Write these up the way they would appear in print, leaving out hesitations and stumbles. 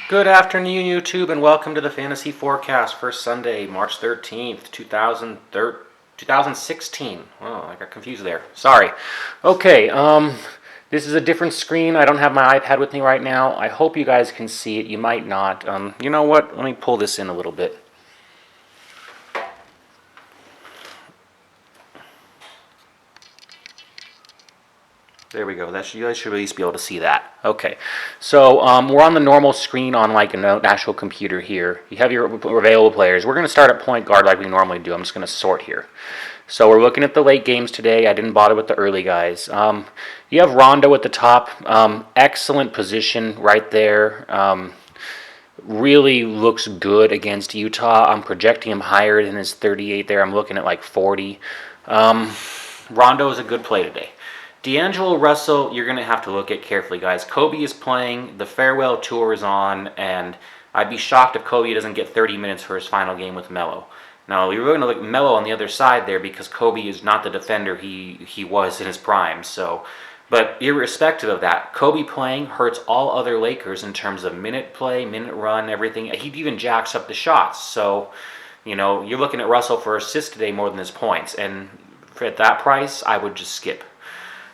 Good afternoon, YouTube, and welcome to the Fantasy Forecast for Sunday, March 13th, 2016. Oh, I got confused there. Sorry. Okay, this is a different screen. I don't have my iPad with me right now. I hope you guys can see it. You might not. You know what? Let me pull this in a little bit. There we go. You guys should at least be able to see that. Okay, so we're on the normal screen on like an actual computer here. You have your available players. We're going to start at point guard like we normally do. I'm just going to sort here. So we're looking at the late games today. I didn't bother with the early guys. You have Rondo at the top. Excellent position right there. Really looks good against Utah. I'm projecting him higher than his 38 there. I'm looking at like 40. Rondo is a good play today. D'Angelo Russell, you're going to have to look at carefully, guys. Kobe is playing, the farewell tour is on, and I'd be shocked if Kobe doesn't get 30 minutes for his final game with Melo. Now, you're going to look at Melo on the other side there because Kobe is not the defender he was in his prime. So, but irrespective of that, Kobe playing hurts all other Lakers in terms of minute play, minute run, everything. He even jacks up the shots. So, you're looking at Russell for assists today more than his points. And at that price, I would just skip.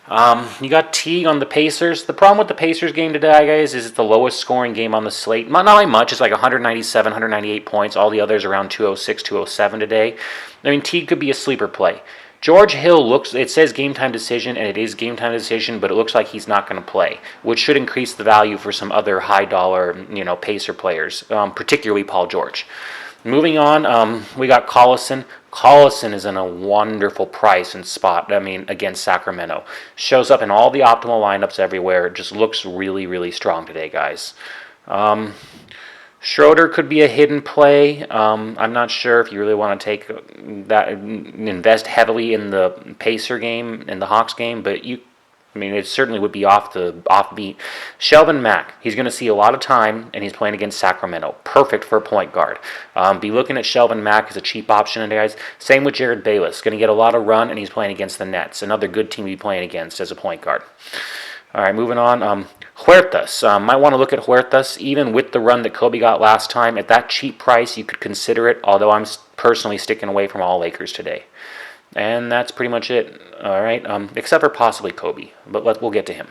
You got Teague on the Pacers. The problem with the Pacers game today, guys, is it's the lowest scoring game on the slate. Not by much. It's like 197, 198 points. All the others around 206, 207 today. I mean, Teague could be a sleeper play. George Hill it says game time decision, and it is game time decision, but it looks like he's not going to play, which should increase the value for some other high dollar, Pacer players, particularly Paul George. Moving on, we got Collison. Collison is in a wonderful price and spot, against Sacramento. Shows up in all the optimal lineups everywhere. Just looks really, really strong today, guys. Schroeder could be a hidden play. I'm not sure if you really want to take that, invest heavily in the Pacer game, in the Hawks game, but it certainly would be offbeat. Shelvin Mack, he's going to see a lot of time, and he's playing against Sacramento. Perfect for a point guard. Be looking at Shelvin Mack as a cheap option today, guys. Same with Jared Bayless. Going to get a lot of run, and he's playing against the Nets. Another good team to be playing against as a point guard. All right, moving on. Huertas. Might want to look at Huertas. Even with the run that Kobe got last time, at that cheap price, you could consider it, although I'm personally sticking away from all Lakers today. And that's pretty much it, all right, except for possibly Kobe, but we'll get to him.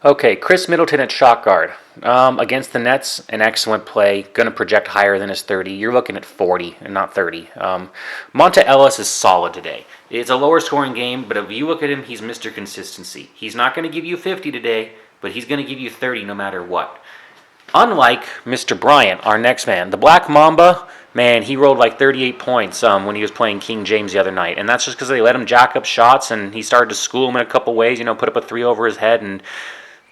Okay, Chris Middleton at shot guard. Against the Nets, an excellent play, going to project higher than his 30. You're looking at 40 and not 30. Monta Ellis is solid today. It's a lower scoring game, but if you look at him, he's Mr. Consistency. He's not going to give you 50 today, but he's going to give you 30 no matter what. Unlike Mr. Bryant, our next man, the Black Mamba, man, he rolled like 38 points when he was playing King James the other night. And that's just because they let him jack up shots, and he started to school him in a couple ways, put up a 3 over his head. And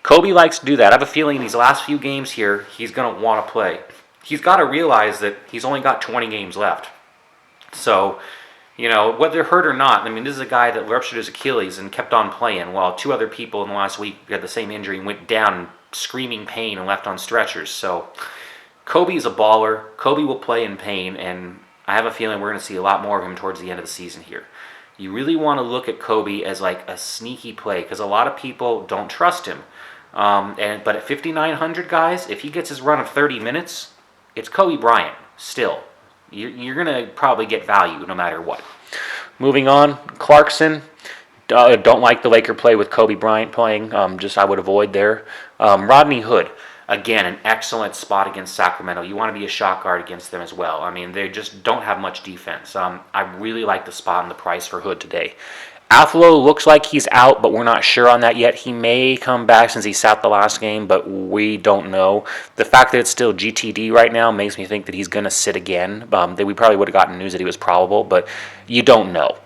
Kobe likes to do that. I have a feeling in these last few games here, he's going to want to play. He's got to realize that he's only got 20 games left. So, whether hurt or not, this is a guy that ruptured his Achilles and kept on playing, while 2 other people in the last week had the same injury and went down screaming pain and left on stretchers. So Kobe is a baller. Kobe will play in pain, and I have a feeling we're going to see a lot more of him towards the end of the season here. You really want to look at Kobe as like a sneaky play because a lot of people don't trust him. But at 5,900, guys, if he gets his run of 30 minutes, it's Kobe Bryant still. You're going to probably get value no matter what. Moving on, Clarkson. Don't like the Laker play with Kobe Bryant playing. I would avoid there. Rodney Hood, again, an excellent spot against Sacramento. You want to be a shot guard against them as well. They just don't have much defense. I really like the spot and the price for Hood today. Affalo looks like he's out, but we're not sure on that yet. He may come back since he sat the last game, but we don't know. The fact that it's still GTD right now makes me think that he's going to sit again. We probably would have gotten news that he was probable, but you don't know.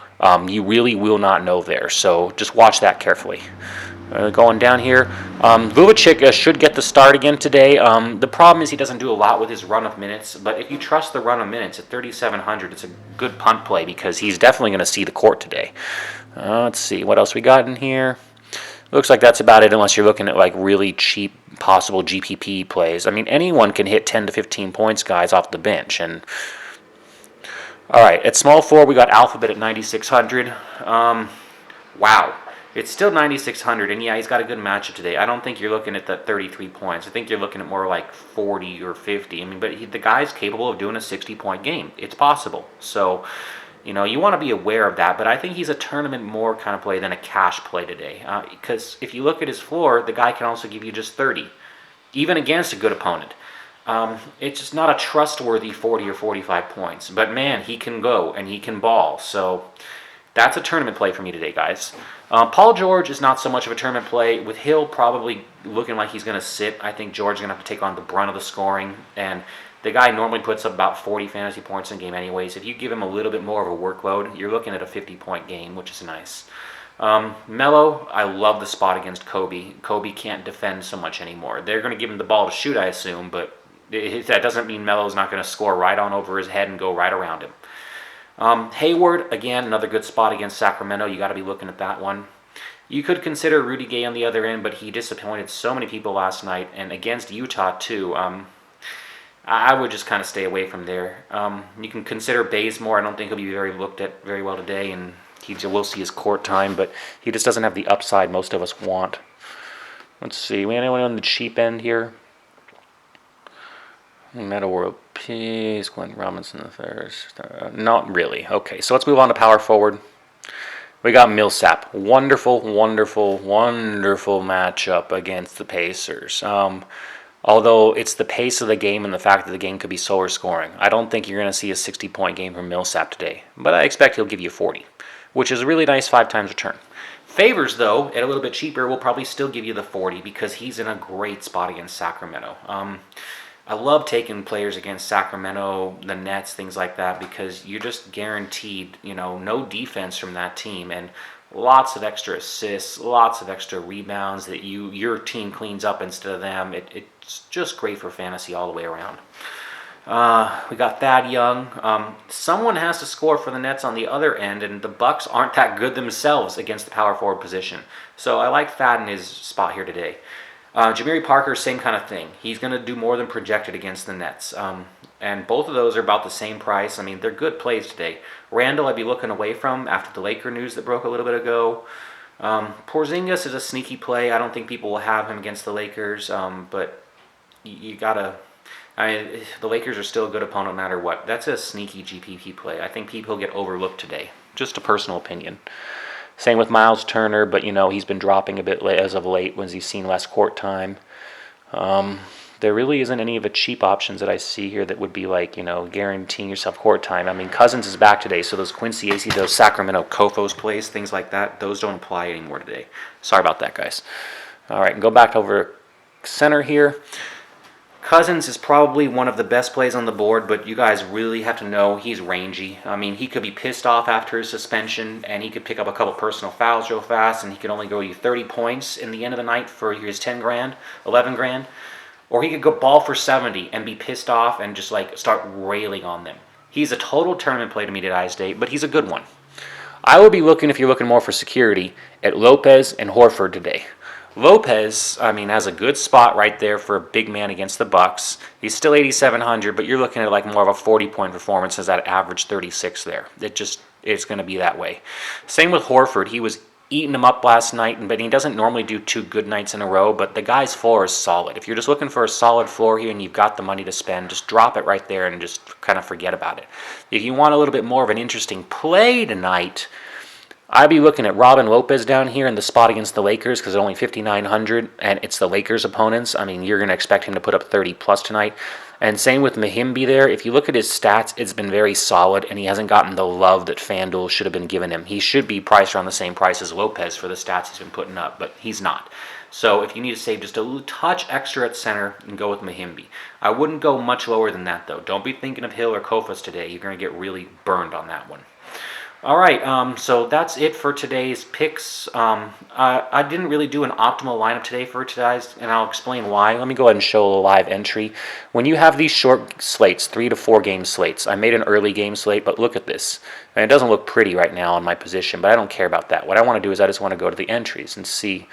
You really will not know there, so just watch that carefully. Going down here, Vujicic should get the start again today. The problem is he doesn't do a lot with his run of minutes, but if you trust the run of minutes at 3,700, it's a good punt play because he's definitely going to see the court today. Let's see, what else we got in here? Looks like that's about it unless you're looking at like really cheap possible GPP plays. Anyone can hit 10 to 15 points, guys, off the bench. And all right, at small forward, we got Alphabet at 9,600. Wow. It's still 9,600, and yeah, he's got a good matchup today. I don't think you're looking at that 33 points. I think you're looking at more like 40 or 50. I mean, but the guy's capable of doing a 60-point game. It's possible. So, you want to be aware of that. But I think he's a tournament more kind of play than a cash play today. Because if you look at his floor, the guy can also give you just 30, even against a good opponent. It's just not a trustworthy 40 or 45 points. But man, he can go and he can ball. So that's a tournament play for me today, guys. Paul George is not so much of a tournament play. With Hill probably looking like he's going to sit, I think George is going to have to take on the brunt of the scoring. And the guy normally puts up about 40 fantasy points in a game anyways. If you give him a little bit more of a workload, you're looking at a 50-point game, which is nice. Melo, I love the spot against Kobe. Kobe can't defend so much anymore. They're going to give him the ball to shoot, I assume, but that doesn't mean Melo's not going to score right on over his head and go right around him. Hayward, again, another good spot against Sacramento. You got to be looking at that one. You could consider Rudy Gay on the other end, but he disappointed so many people last night, and against Utah too. I would just kind of stay away from there. You can consider Bazemore. I don't think he'll be looked at very well today, and we'll see his court time, but he just doesn't have the upside most of us want. Let's see. We have anyone on the cheap end here? Meta World Peace, Glenn Robinson the third. Not really. Okay, so let's move on to power forward. We got Millsap. Wonderful, wonderful, wonderful matchup against the Pacers. Although it's the pace of the game and the fact that the game could be slower scoring. I don't think you're going to see a 60-point game from Millsap today, but I expect he'll give you 40, which is a really nice 5 times return. Favors, though, at a little bit cheaper, will probably still give you the 40 because he's in a great spot against Sacramento. I love taking players against Sacramento, the Nets, things like that, because you're just guaranteed, no defense from that team and lots of extra assists, lots of extra rebounds that your team cleans up instead of them. It's just great for fantasy all the way around. We got Thad Young. Someone has to score for the Nets on the other end, and the Bucks aren't that good themselves against the power forward position. So I like Thad in his spot here today. Jamiri Parker, same kind of thing. He's going to do more than projected against the Nets. And both of those are about the same price. I mean, they're good plays today. Randall, I'd be looking away from after the Laker news that broke a little bit ago. Porzingis is a sneaky play. I don't think people will have him against the Lakers, but you got to... the Lakers are still a good opponent no matter what. That's a sneaky GPP play. I think people get overlooked today. Just a personal opinion. Same with Miles Turner, but he's been dropping a bit as of late when he's seen less court time. There really isn't any of the cheap options that I see here that would be like, guaranteeing yourself court time. I mean, Cousins is back today, so those Quincy AC, those Sacramento Kofos plays, things like that, those don't apply anymore today. Sorry about that, guys. All right, and go back over center here. Cousins is probably one of the best plays on the board, but you guys really have to know he's rangy. I mean, he could be pissed off after his suspension, and he could pick up a couple personal fouls real fast, and he could only go you 30 points in the end of the night for his 10 grand, 11 grand. Or he could go ball for 70 and be pissed off and just start railing on them. He's a total tournament play to me today, but he's a good one. I would be looking, if you're looking more for security, at Lopez and Horford today. Lopez, has a good spot right there for a big man against the Bucks. He's still 8,700, but you're looking at more of a 40-point performance as that average 36 there. It's going to be that way. Same with Horford. He was eating him up last night, but he doesn't normally do 2 good nights in a row, but the guy's floor is solid. If you're just looking for a solid floor here and you've got the money to spend, just drop it right there and just kind of forget about it. If you want a little bit more of an interesting play tonight, I'd be looking at Robin Lopez down here in the spot against the Lakers because it's only 5,900 and it's the Lakers' opponents. I mean, you're going to expect him to put up 30 plus tonight. And same with Mahimbi there. If you look at his stats, it's been very solid and he hasn't gotten the love that FanDuel should have been giving him. He should be priced around the same price as Lopez for the stats he's been putting up, but he's not. So if you need to save just a touch extra at center, and go with Mahimbi. I wouldn't go much lower than that, though. Don't be thinking of Hill or Kofas today. You're going to get really burned on that one. All right, so that's it for today's picks. I didn't really do an optimal lineup today for today's, and I'll explain why. Let me go ahead and show a live entry. When you have these short slates, 3 to 4 game slates, I made an early game slate, but look at this. And it doesn't look pretty right now on my position, but I don't care about that. What I want to do is I just want to go to the entries and see.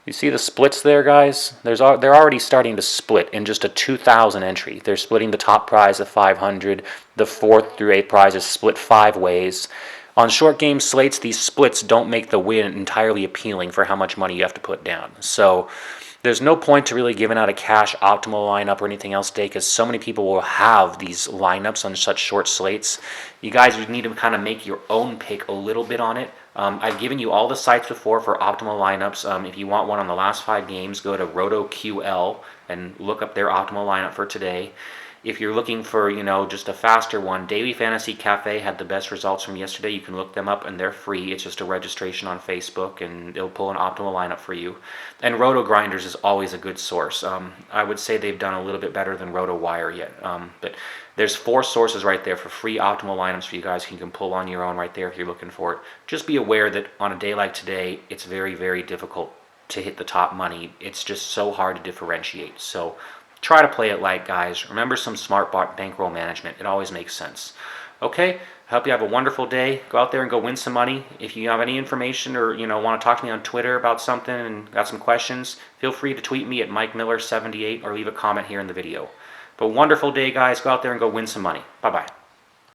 You see the splits there, guys? They're already starting to split in just a 2,000 entry. They're splitting the top prize of 500. The 4th through 8th prize is split 5 ways. On short game slates, these splits don't make the win entirely appealing for how much money you have to put down. So there's no point to really giving out a cash optimal lineup or anything else today because so many people will have these lineups on such short slates. You guys would need to kind of make your own pick a little bit on it. I've given you all the sites before for optimal lineups. If you want one on the last 5 games, go to RotoQL and look up their optimal lineup for today. If you're looking for, just a faster one, Daily Fantasy Cafe had the best results from yesterday. You can look them up and they're free. It's just a registration on Facebook and it'll pull an optimal lineup for you. And Roto Grinders is always a good source. I would say they've done a little bit better than Roto Wire yet. But there's 4 sources right there for free optimal lineups for you guys. You can pull on your own right there if you're looking for it. Just be aware that on a day like today, it's very, very difficult to hit the top money. It's just so hard to differentiate. So try to play it light, guys. Remember some smart bankroll management. It always makes sense. Okay, I hope you have a wonderful day. Go out there and go win some money. If you have any information or want to talk to me on Twitter about something and got some questions, feel free to tweet me at MikeMiller78 or leave a comment here in the video. But wonderful day, guys. Go out there and go win some money. Bye-bye.